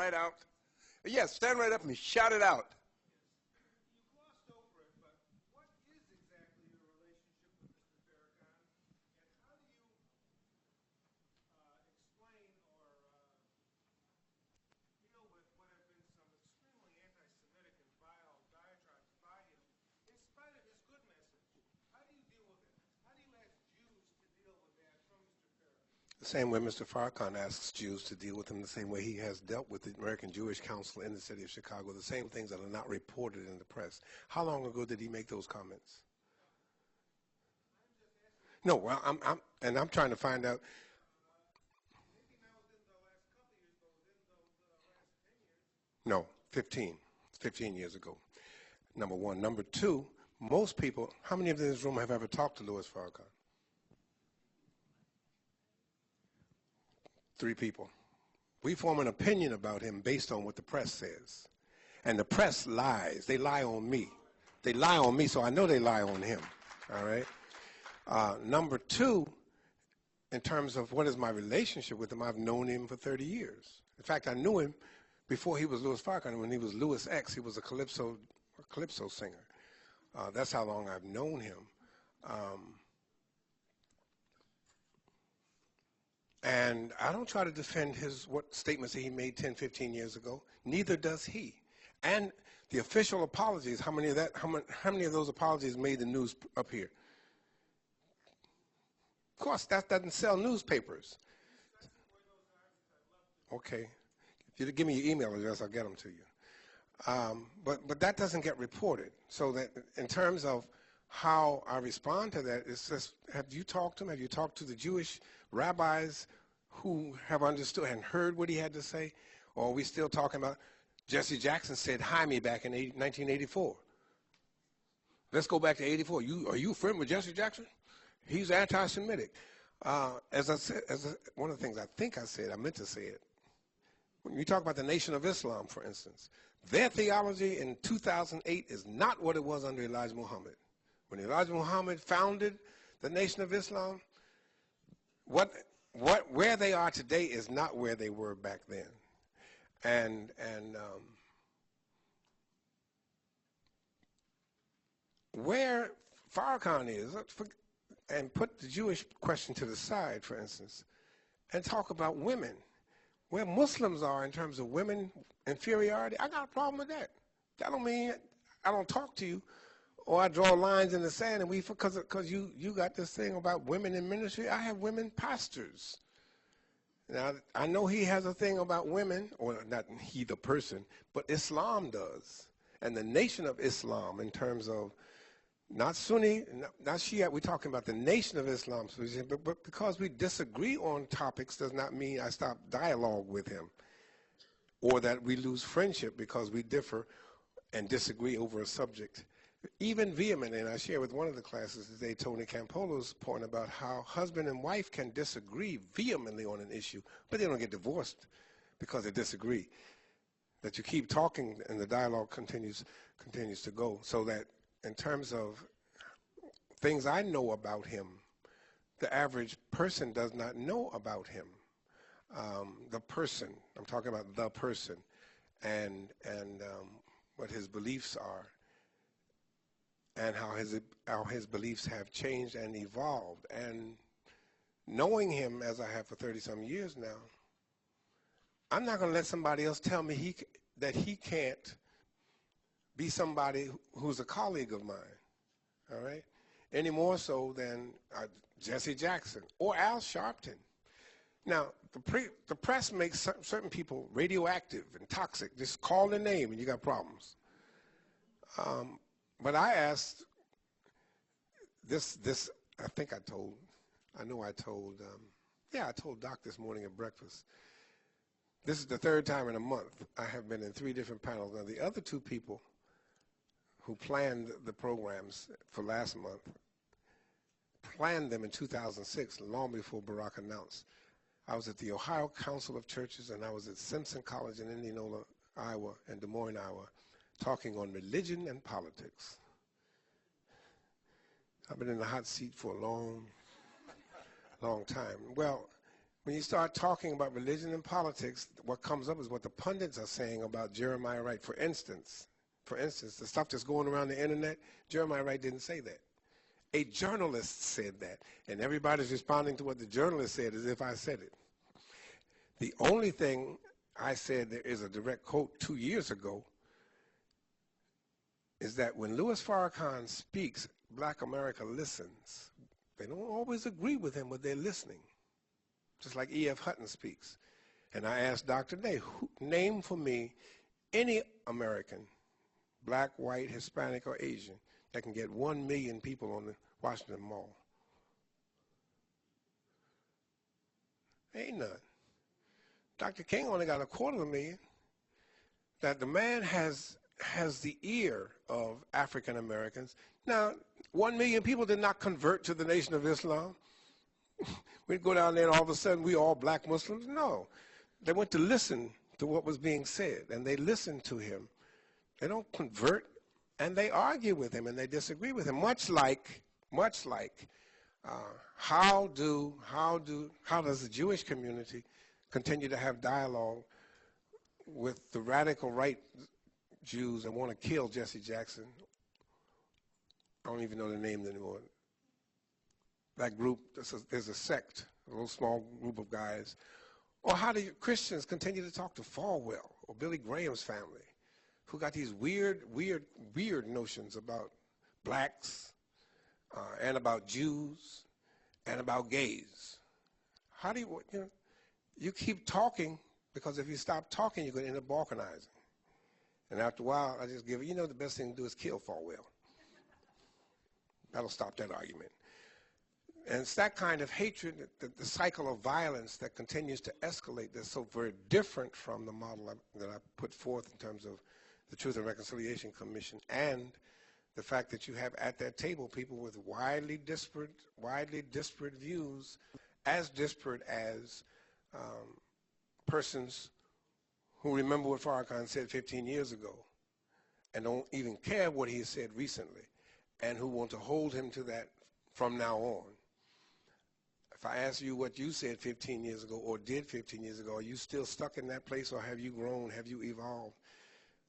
right out. Yes, stand right up and shout it out. You glossed over it, but what is exactly your relationship with Mr. Farrakhan, and how do you explain or deal with what have been some extremely anti-Semitic and vile diatribes by him, in spite of his good message? How do you deal with it? How do you ask Jews to deal with that from Mr. Farrakhan? The same way Mr. Farrakhan asks Jews to deal with him, the same way he has dealt with the American Jewish Council in the city of Chicago, the same things that are not reported in the press. How long ago did he make those comments? No, well, I'm trying to find out. Maybe not within the last couple of years, but within the last 10 years. No, 15 years ago, number one. Number two, most people, how many of you in this room have ever talked to Louis Farrakhan? 3 people. We form an opinion about him based on what the press says. And the press lies. They lie on me. They lie on me, so I know they lie on him. All right? Number two, in terms of what is my relationship with him, I've known him for 30 years. In fact, I knew him before he was Louis Farrakhan. When he was Louis X, he was a calypso singer. That's how long I've known him. And I don't try to defend what statements that he made 10, 15 years ago. Neither does he. And the official apologies, how many of those apologies made the news up here? Of course, that doesn't sell newspapers. Okay. If you give me your email address, I'll get them to you. But that doesn't get reported. So that in terms of how I respond to that, it's just, have you talked to him? Have you talked to the Jewish rabbis who have understood and heard what he had to say? Or are we still talking about Jesse Jackson said, "Hi me" back in 1984? Let's go back to 84. Are you a friend with Jesse Jackson? He's anti-Semitic. As I said, one of the things I think I said, I meant to say it. When you talk about the Nation of Islam, for instance, their theology in 2008 is not what it was under Elijah Muhammad. When Elijah Muhammad founded the Nation of Islam, where they are today is not where they were back then. And where Farrakhan is, and put the Jewish question to the side, for instance, and talk about women, where Muslims are in terms of women inferiority, I got a problem with that. That don't mean I don't talk to you, or I draw lines in the sand, and because you got this thing about women in ministry. I have women pastors. Now, I know he has a thing about women, or not he the person, but Islam does. And the Nation of Islam, in terms of not Sunni, not Shia, we're talking about the Nation of Islam. But because we disagree on topics does not mean I stop dialogue with him, or that we lose friendship because we differ and disagree over a subject. Even vehemently, and I share with one of the classes today, Tony Campolo's point about how husband and wife can disagree vehemently on an issue, but they don't get divorced because they disagree. That you keep talking and the dialogue continues to go. So that in terms of things I know about him, the average person does not know about him. The person, I'm talking about the person, and what his beliefs are, and how his beliefs have changed and evolved. And knowing him as I have for 30-some years now, I'm not going to let somebody else tell me that he can't be somebody who's a colleague of mine, all right? Any more so than Jesse Jackson or Al Sharpton. Now, the press makes certain people radioactive and toxic. Just call their name and you got problems. But I asked this, I told Doc this morning at breakfast. This is the 3rd time in a month I have been in 3 different panels. Now, the other 2 people who planned the programs for last month planned them in 2006, long before Barack announced. I was at the Ohio Council of Churches, and I was at Simpson College in Indianola, Iowa, and Des Moines, Iowa, talking on religion and politics. I've been in the hot seat for a long time. Well, when you start talking about religion and politics, what comes up is what the pundits are saying about Jeremiah Wright. For instance, the stuff that's going around the internet, Jeremiah Wright didn't say that. A journalist said that, and everybody's responding to what the journalist said as if I said it. The only thing I said, there is a direct quote 2 years ago, is that when Louis Farrakhan speaks, Black America listens. They don't always agree with him, but they're listening. Just like E.F. Hutton speaks. And I asked Dr. Day, name for me any American, black, white, Hispanic, or Asian, that can get 1 million people on the Washington Mall. Ain't none. Dr. King only got 250,000. That the man has the ear of African Americans. Now, 1 million people did not convert to the Nation of Islam. We'd go down there and all of a sudden we all black Muslims. No. They went to listen to what was being said, and they listened to him. They don't convert, and they argue with him, and they disagree with him, much like how does the Jewish community continue to have dialogue with the radical right Jews that want to kill Jesse Jackson? I don't even know the name anymore. That group, there's a sect, a little small group of guys. Or how do Christians continue to talk to Falwell or Billy Graham's family, who got these weird notions about blacks and about Jews and about gays? How do you keep talking, because if you stop talking, you're going to end up balkanizing. And after a while, I just give it, the best thing to do is kill Falwell. That'll stop that argument. And it's that kind of hatred, the cycle of violence that continues to escalate, that's so very different from the model that I put forth in terms of the Truth and Reconciliation Commission, and the fact that you have at that table people with widely disparate views, as disparate as persons who remember what Farrakhan said 15 years ago and don't even care what he has said recently, and who want to hold him to that from now on. If I ask you what you said 15 years ago or did 15 years ago, are you still stuck in that place, or have you grown, have you evolved?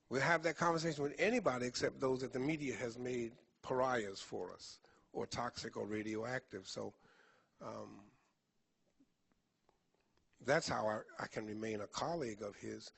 We'll have that conversation with anybody except those that the media has made pariahs for us, or toxic or radioactive. So that's how I can remain a colleague of his,